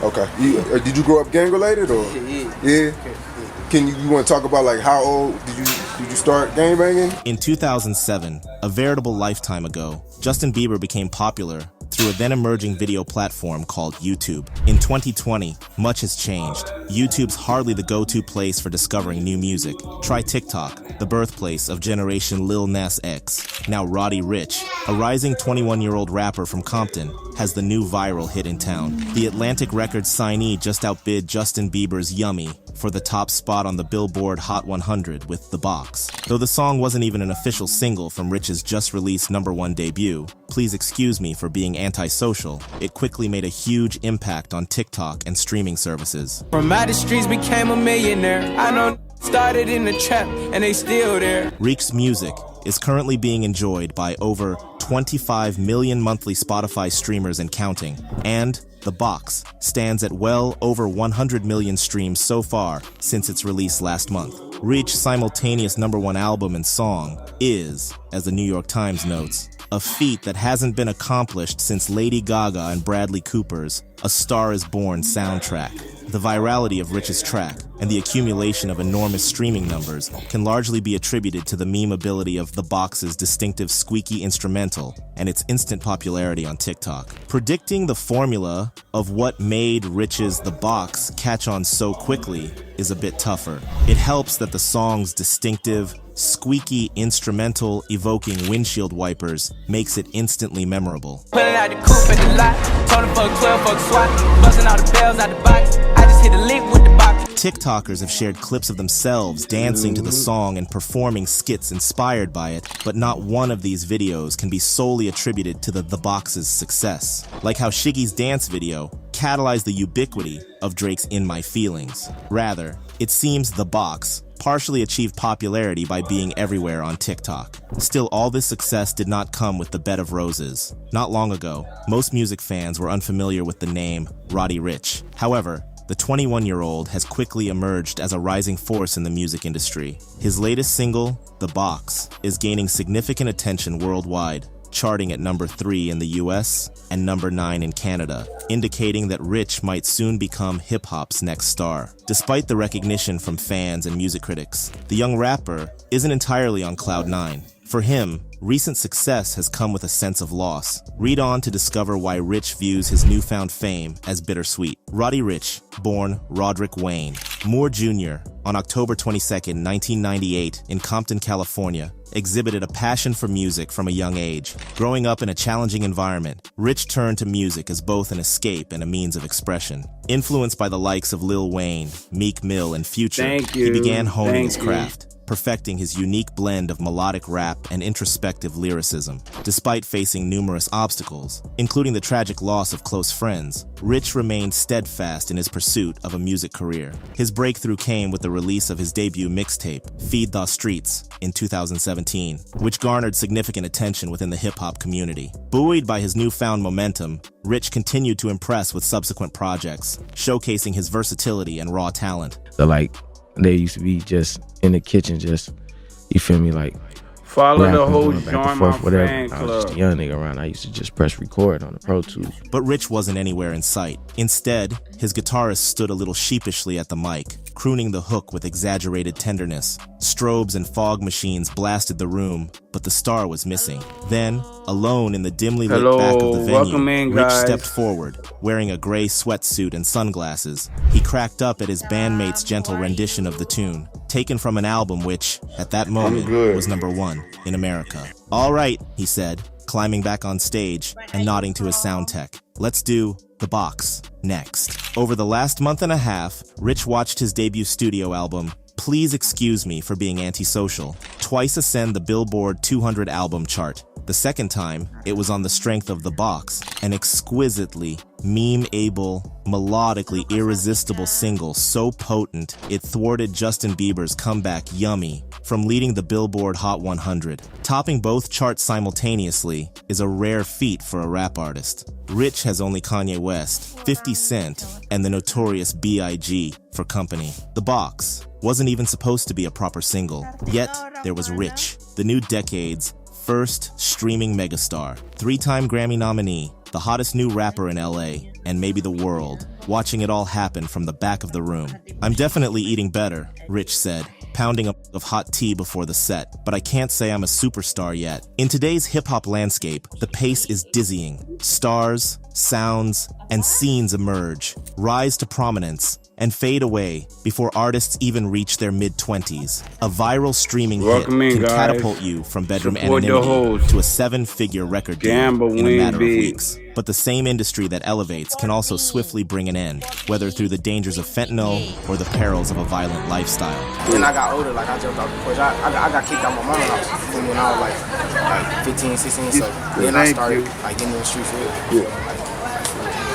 Okay. Did you grow up gang related or? Yeah. Can you want to talk about like how old did you start gang banging? In 2007, a veritable lifetime ago, Justin Bieber became popular through a then-emerging video platform called YouTube. In 2020, much has changed. YouTube's hardly the go-to place for discovering new music. Try TikTok, the birthplace of Generation Lil Nas X. Now Roddy Ricch, a rising 21-year-old rapper from Compton, has the new viral hit in town. The Atlantic Records signee just outbid Justin Bieber's Yummy for the top spot on the Billboard Hot 100 with The Box. Though the song wasn't even an official single from Ricch's just-released #1 debut, Please Excuse Me for Being Antisocial, it quickly made a huge impact on TikTok and streaming services. From out the streets became a millionaire. I know started in the trap and they still there. Ricch's music is currently being enjoyed by over 25 million monthly Spotify streamers and counting, and The Box stands at well over 100 million streams so far since its release last month. Ricch's simultaneous #1 album and song is, as the New York Times notes, a feat that hasn't been accomplished since Lady Gaga and Bradley Cooper's A Star Is Born soundtrack. The virality of Ricch's track and the accumulation of enormous streaming numbers can largely be attributed to the meme ability of The Box's distinctive squeaky instrumental and its instant popularity on TikTok. Predicting the formula of what made Ricch's The Box catch on so quickly is a bit tougher. It helps that the song's distinctive, squeaky instrumental evoking windshield wipers makes it instantly memorable. Pulling out the coupe at the lot, told him fuck 12, fuck SWAT, busting all the bells out the box. I just hit a lick with the box. TikTokers have shared clips of themselves dancing to the song and performing skits inspired by it, but not one of these videos can be solely attributed to The Box's success. Like how Shiggy's dance video catalyzed the ubiquity of Drake's In My Feelings. Rather, it seems The Box partially achieved popularity by being everywhere on TikTok. Still, all this success did not come with the bed of roses. Not long ago, most music fans were unfamiliar with the name Roddy Ricch. However, the 21-year-old has quickly emerged as a rising force in the music industry. His latest single, The Box, is gaining significant attention worldwide, charting at #3 in the US and #9 in Canada, indicating that Ricch might soon become hip-hop's next star. Despite the recognition from fans and music critics, the young rapper isn't entirely on cloud nine. For him, recent success has come with a sense of loss. Read on to discover why Ricch views his newfound fame as bittersweet. Roddy Ricch, born Roderick Wayne Moore Jr., on October 22, 1998, in Compton, California, exhibited a passion for music from a young age. Growing up in a challenging environment, Ricch turned to music as both an escape and a means of expression. Influenced by the likes of Lil Wayne, Meek Mill, and Future, he began honing his craft, perfecting his unique blend of melodic rap and introspective lyricism. Despite facing numerous obstacles, including the tragic loss of close friends, Ricch remained steadfast in his pursuit of a music career. His breakthrough came with the release of his debut mixtape, Feed the Streets, in 2017, which garnered significant attention within the hip-hop community. Buoyed by his newfound momentum, Ricch continued to impress with subsequent projects, showcasing his versatility and raw talent. They used to be just in the kitchen, just, you feel me, like follow rapping, the whole going back join and forth, my whatever. fan I was just a young nigga around. I used to just press record on the Pro Tools. But Ricch wasn't anywhere in sight. Instead, his guitarist stood a little sheepishly at the mic, crooning the hook with exaggerated tenderness. Strobes and fog machines blasted the room, but the star was missing. Then, alone in the dimly lit back of the venue, Ricch stepped forward, wearing a gray sweatsuit and sunglasses. He cracked up at his bandmate's gentle rendition of the tune, taken from an album which, at that moment, was #1 in America. "All right," he said, climbing back on stage and nodding to his sound tech. "Let's do The Box next." Over the last month and a half, Ricch watched his debut studio album, Please Excuse Me for Being Antisocial, twice ascend the Billboard 200 album chart. The second time, it was on the strength of The Box, an exquisitely meme-able, melodically irresistible single so potent it thwarted Justin Bieber's comeback Yummy from leading the Billboard Hot 100. Topping both charts simultaneously is a rare feat for a rap artist. Ricch has only Kanye West, 50 Cent, and the notorious B.I.G. for company. The Box wasn't even supposed to be a proper single, yet there was Ricch, the new decade's first streaming megastar, 3-time Grammy nominee, the hottest new rapper in LA, and maybe the world, watching it all happen from the back of the room. I'm definitely eating better, Ricch said, pounding a of hot tea before the set, but I can't say I'm a superstar yet. In today's hip-hop landscape, the pace is dizzying. Stars, sounds, and scenes emerge, rise to prominence, and fade away before artists even reach their mid-20s. A viral streaming hit can catapult you from bedroom anonymity to a 7-figure record deal in a matter of weeks. But the same industry that elevates can also swiftly bring an end, whether through the dangers of fentanyl or the perils of a violent lifestyle. When I got older, like I jumped off the porch, I got kicked out my mama's house when I was like 15, 16, so then I started like getting in the street for real.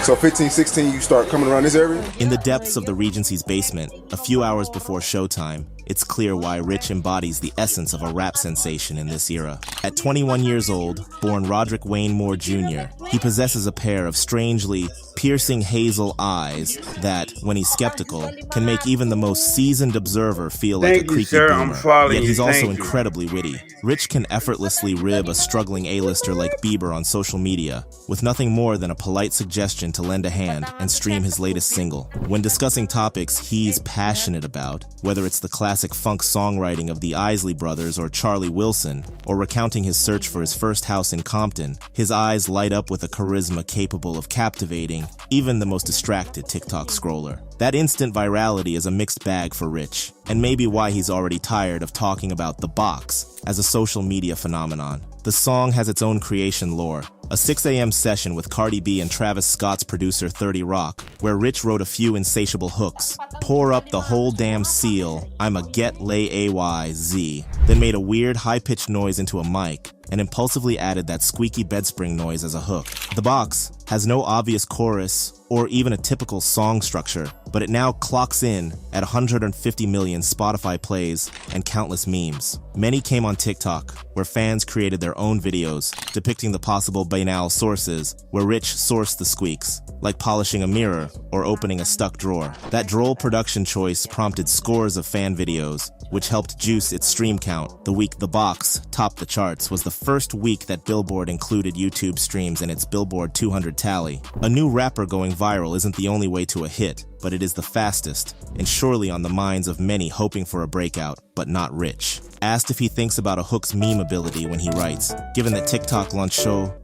So 15, 16, you start coming around this area? In the depths of the Regency's basement, a few hours before showtime, it's clear why Ricch embodies the essence of a rap sensation in this era. At 21 years old, born Roderick Wayne Moore Jr., he possesses a pair of strangely piercing hazel eyes that, when he's skeptical, can make even the most seasoned observer feel like a creepy boomer. Yet he's also incredibly witty. Ricch can effortlessly rib a struggling A-lister like Bieber on social media, with nothing more than a polite suggestion to lend a hand and stream his latest single. When discussing topics he's passionate about, whether it's the classic funk songwriting of the Isley Brothers or Charlie Wilson, or recounting his search for his first house in Compton, his eyes light up with a charisma capable of captivating even the most distracted TikTok scroller. That instant virality is a mixed bag for Ricch, and maybe why he's already tired of talking about The Box as a social media phenomenon. The song has its own creation lore, a 6 a.m. session with Cardi B and Travis Scott's producer 30 Rock, where Ricch wrote a few insatiable hooks. Pour up the whole damn seal, I'm a get lay AYZ, then made a weird high-pitched noise into a mic, and impulsively added that squeaky bedspring noise as a hook. The Box has no obvious chorus or even a typical song structure, but it now clocks in at 150 million Spotify plays and countless memes. Many came on TikTok, where fans created their own videos depicting the possible banal sources where Ricch sourced the squeaks, like polishing a mirror or opening a stuck drawer. That droll production choice prompted scores of fan videos, which helped juice its stream count. The week The Box topped the charts was the first week that Billboard included YouTube streams in its Billboard 200 tally. A new rapper going viral isn't the only way to a hit, but it is the fastest, and surely on the minds of many hoping for a breakout, but not Ricch. Asked if he thinks about a hook's meme ability when he writes, given that TikTok launched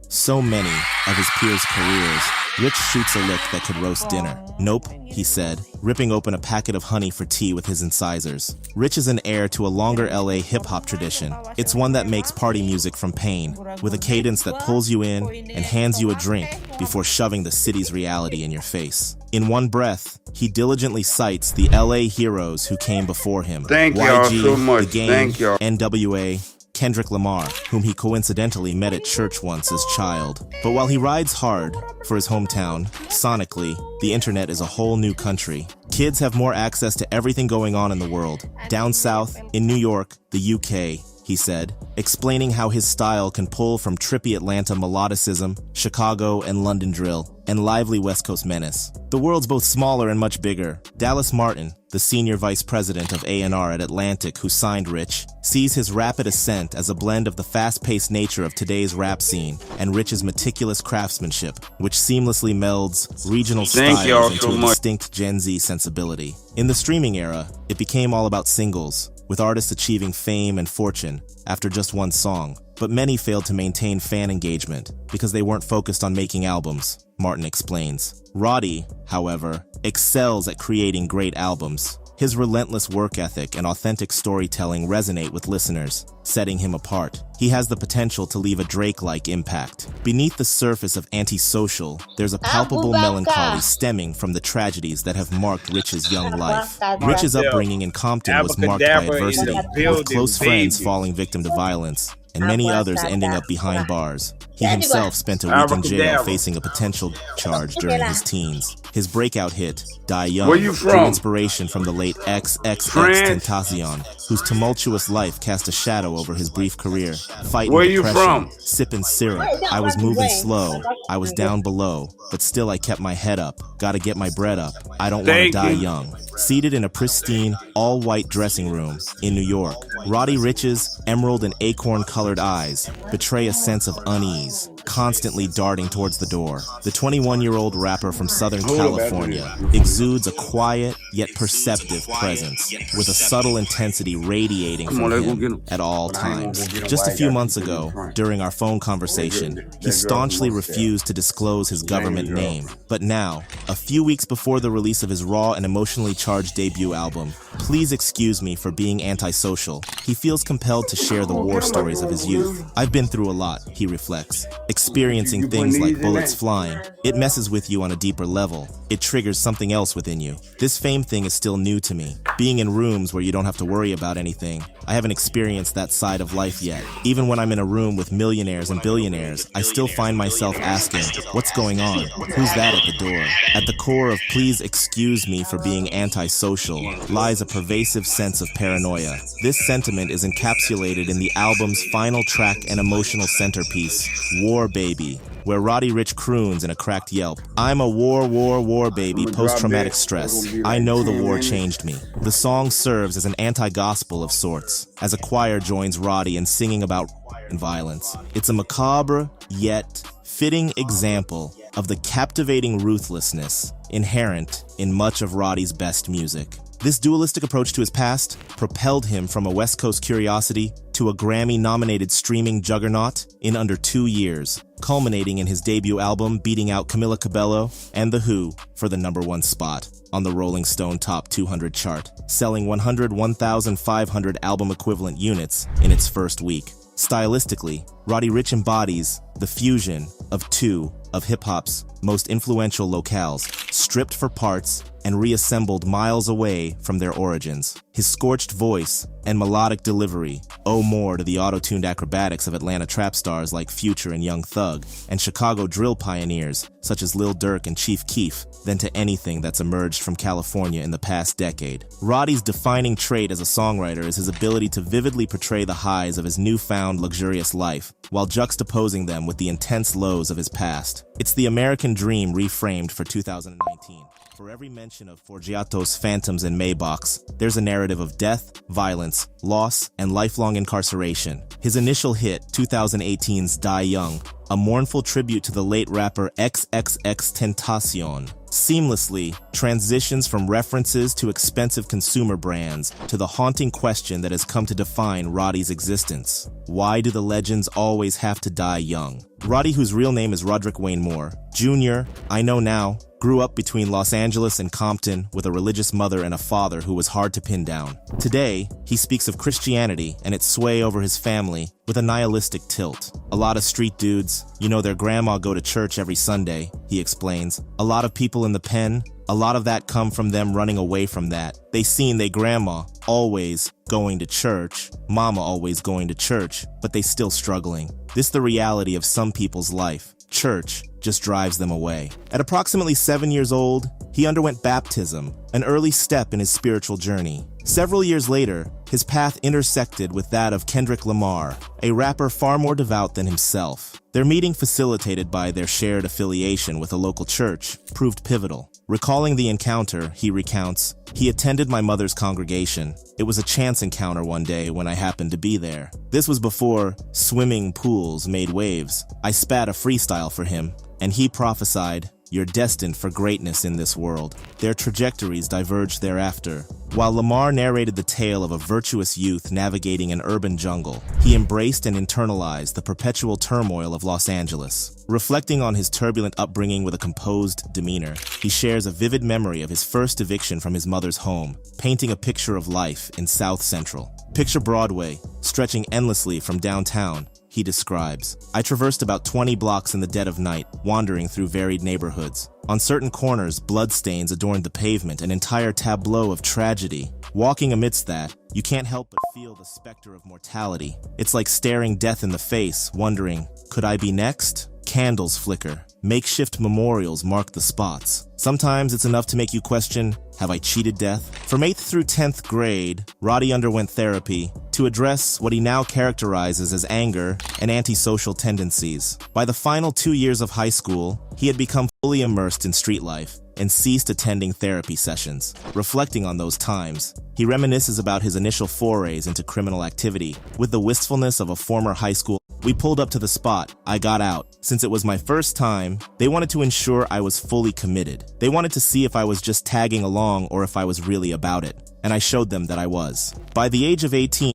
so many of his peers' careers, Ricch shoots a lick that could roast dinner. Nope, he said, ripping open a packet of honey for tea with his incisors. Ricch is an heir to a longer LA hip-hop tradition. It's one that makes party music from pain, with a cadence that pulls you in and hands you a drink before shoving the city's reality in your face. In one breath, he diligently cites the LA heroes who came before him. Thank y'all so much. The Game, Thank y'all. NWA, Kendrick Lamar, whom he coincidentally met at church once as child. But while he rides hard for his hometown, sonically, the internet is a whole new country. Kids have more access to everything going on in the world. Down south, in New York, the UK, he said, explaining how his style can pull from trippy Atlanta melodicism, Chicago and London drill, and lively West Coast menace. The world's both smaller and much bigger. Dallas Martin, the senior vice president of A&R at Atlantic who signed Ricch, sees his rapid ascent as a blend of the fast-paced nature of today's rap scene and Ricch's meticulous craftsmanship, which seamlessly melds regional styles into a distinct Gen Z sensibility. In the streaming era, it became all about singles, with artists achieving fame and fortune after just one song. But many failed to maintain fan engagement because they weren't focused on making albums, Martin explains. Roddy, however, excels at creating great albums. His relentless work ethic and authentic storytelling resonate with listeners, setting him apart. He has the potential to leave a Drake-like impact. Beneath the surface of Antisocial, there's a palpable melancholy stemming from the tragedies that have marked Ricch's young life. Ricch's upbringing in Compton was marked by adversity, with close friends falling victim to violence, and many others ending up behind bars. He himself spent a week in jail facing a potential charge during his teens. His breakout hit, Die Young, drew inspiration from the late XXXTentacion, whose tumultuous life cast a shadow over his brief career. Fighting depression, sipping syrup, I was moving slow, I was down below, but still I kept my head up. Gotta get my bread up, I don't want to die young. Seated in a pristine, all-white dressing room in New York, Roddy Ricch's emerald and acorn-colored eyes betray a sense of unease. constantly darting towards the door. The 21-year-old rapper from Southern California exudes a quiet yet perceptive presence, with a subtle intensity radiating from him at all times. Just a few months ago, during our phone conversation, he staunchly refused to disclose his government name. But now, a few weeks before the release of his raw and emotionally charged debut album, Please Excuse Me for Being Antisocial, he feels compelled to share the war stories of his youth. I've been through a lot, he reflects. Experiencing things like bullets flying, it messes with you on a deeper level. It triggers something else within you. This fame thing is still new to me. Being in rooms where you don't have to worry about anything, I haven't experienced that side of life yet. Even when I'm in a room with millionaires and billionaires, I still find myself asking, what's going on? Who's that at the door? At the core of Please Excuse Me for Being Antisocial lies a pervasive sense of paranoia. This sentiment is encapsulated in the album's final track and emotional centerpiece, War Baby, where Roddy Ricch croons in a cracked yelp. I'm a war baby, post-traumatic stress. I know the war changed me. The song serves as an anti-gospel of sorts, as a choir joins Roddy in singing about and violence. It's a macabre, yet fitting example of the captivating ruthlessness inherent in much of Roddy's best music. This dualistic approach to his past propelled him from a West Coast curiosity to a Grammy-nominated streaming juggernaut in under 2 years, culminating in his debut album beating out Camila Cabello and The Who for the #1 spot on the Rolling Stone Top 200 chart, selling 101,500 album-equivalent units in its first week. Stylistically, Roddy Ricch embodies the fusion of two of hip-hop's most influential locales, stripped for parts and reassembled miles away from their origins. His scorched voice and melodic delivery owe more to the auto-tuned acrobatics of Atlanta trap stars like Future and Young Thug, and Chicago drill pioneers such as Lil Durk and Chief Keef than to anything that's emerged from California in the past decade. Roddy's defining trait as a songwriter is his ability to vividly portray the highs of his newfound luxurious life, while juxtaposing them with the intense lows of his past. It's the American dream reframed for 2019. For every mention of Forgiato's Phantoms and Maybachs, there's a narrative of death, violence, loss, and lifelong incarceration. His initial hit, 2018's Die Young, a mournful tribute to the late rapper XXXTentacion, seamlessly transitions from references to expensive consumer brands to the haunting question that has come to define Roddy's existence. Why do the legends always have to die young? Roddy, whose real name is Roderick Wayne Moore, Jr., I know now, grew up between Los Angeles and Compton with a religious mother and a father who was hard to pin down. Today, he speaks of Christianity and its sway over his family with a nihilistic tilt. A lot of street dudes, you know, their grandma go to church every Sunday, he explains. A lot of people in the pen, a lot of that come from them running away from that. They seen they grandma always going to church, mama always going to church, but they still struggling. This the reality of some people's life. Church just drives them away. At approximately 7 years old, he underwent baptism, an early step in his spiritual journey. Several years later, his path intersected with that of Kendrick Lamar, a rapper far more devout than himself. Their meeting, facilitated by their shared affiliation with a local church, proved pivotal. Recalling the encounter, he recounts, "He attended my mother's congregation. It was a chance encounter one day when I happened to be there. This was before swimming pools made waves. I spat a freestyle for him, and he prophesied, 'You're destined for greatness in this world.' Their trajectories diverged thereafter. While Lamar narrated the tale of a virtuous youth navigating an urban jungle, he embraced and internalized the perpetual turmoil of Los Angeles. Reflecting on his turbulent upbringing with a composed demeanor, he shares a vivid memory of his first eviction from his mother's home, painting a picture of life in South Central. Picture Broadway, stretching endlessly from downtown. He describes, "I traversed about 20 blocks in the dead of night, wandering through varied neighborhoods. On certain corners, bloodstains adorned the pavement, an entire tableau of tragedy. Walking amidst that, you can't help but feel the specter of mortality. It's like staring death in the face, wondering, could I be next? Candles flicker. Makeshift memorials mark the spots. Sometimes it's enough to make you question, have I cheated death?" From 8th through 10th grade, Roddy underwent therapy to address what he now characterizes as anger and antisocial tendencies. By the final 2 years of high school, he had become fully immersed in street life and ceased attending therapy sessions. Reflecting on those times, he reminisces about his initial forays into criminal activity with the wistfulness of a former high school We pulled up to the spot. I got out. Since it was my first time, they wanted to ensure I was fully committed. They wanted to see if I was just tagging along or if I was really about it. And I showed them that I was. By the age of 18,